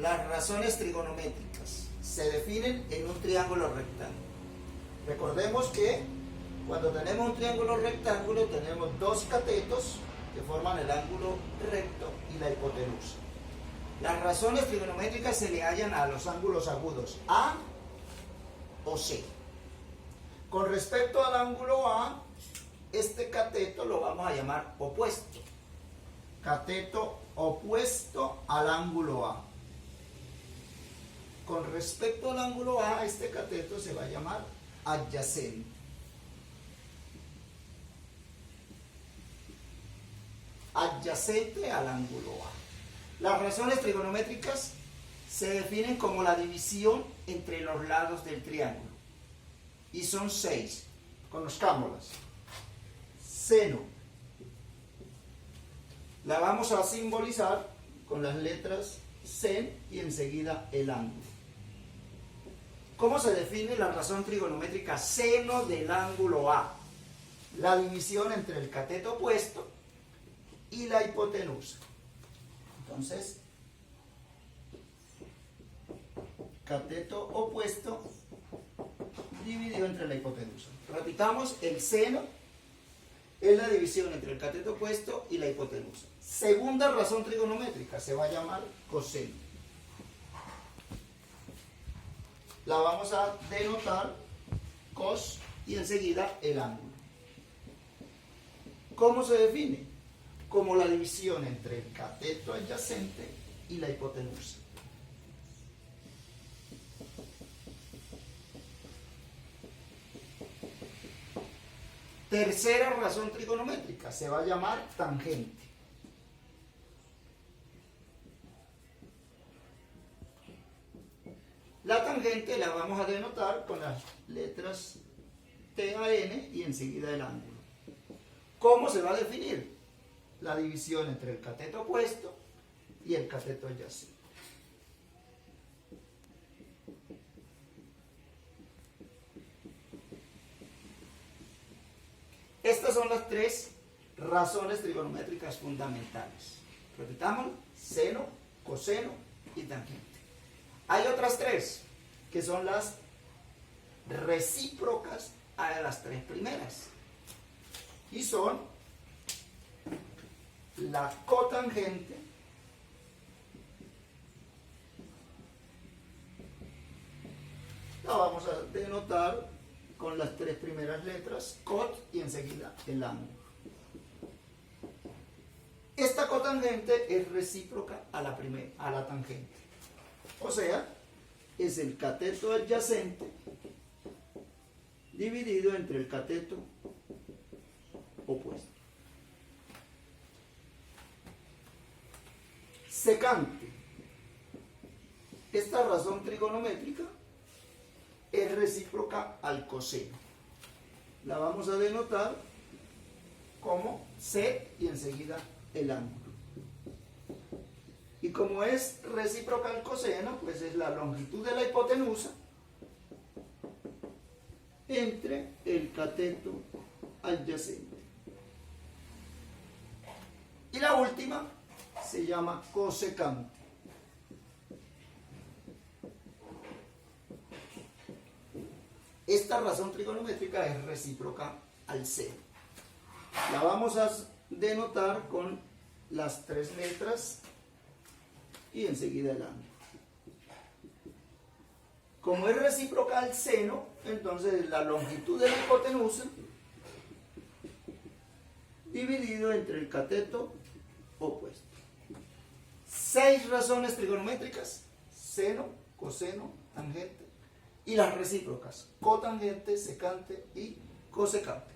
Las razones trigonométricas se definen en un triángulo rectángulo. Recordemos que cuando tenemos un triángulo rectángulo tenemos dos catetos que forman el ángulo recto y la hipotenusa. Las razones trigonométricas se le hallan a los ángulos agudos A o C. Con respecto al ángulo A, este cateto lo vamos a llamar opuesto. Cateto opuesto al ángulo A. Con respecto al ángulo A, este cateto se va a llamar adyacente. Adyacente al ángulo A. Las razones trigonométricas se definen como la división entre los lados del triángulo. Y son 6. Conozcámoslas. Seno. La vamos a simbolizar con las letras sen y enseguida el ángulo. ¿Cómo se define la razón trigonométrica seno del ángulo A? La división entre el cateto opuesto y la hipotenusa. Entonces, cateto opuesto dividido entre la hipotenusa. Repitamos, el seno es la división entre el cateto opuesto y la hipotenusa. Segunda razón trigonométrica se va a llamar coseno. La vamos a denotar cos y enseguida el ángulo. ¿Cómo se define? Como la división entre el cateto adyacente y la hipotenusa. Tercera razón trigonométrica se va a llamar tangente. La tangente la vamos a denotar con las letras T a N y enseguida el ángulo. ¿Cómo se va a definir? La división entre el cateto opuesto y el cateto adyacente. Estas son las tres razones trigonométricas fundamentales. Repitamos, seno, coseno y tangente. Hay otras tres, que son las recíprocas a las tres primeras. Y son la cotangente, la vamos a denotar con las tres primeras letras, cot y enseguida el ángulo. Esta cotangente es recíproca a la tangente. O sea, es el cateto adyacente dividido entre el cateto opuesto. Secante. Esta razón trigonométrica es recíproca al coseno. La vamos a denotar como sec y enseguida el ángulo. Y como es recíproca al coseno, pues es la longitud de la hipotenusa entre el cateto adyacente. Y la última se llama cosecante. Esta razón trigonométrica es recíproca al seno. La vamos a denotar con las tres letras y enseguida el ángulo. Como es recíproca al seno, entonces la longitud de la hipotenusa dividido entre el cateto opuesto. 6 razones trigonométricas: seno, coseno, tangente, y las recíprocas: cotangente, secante y cosecante.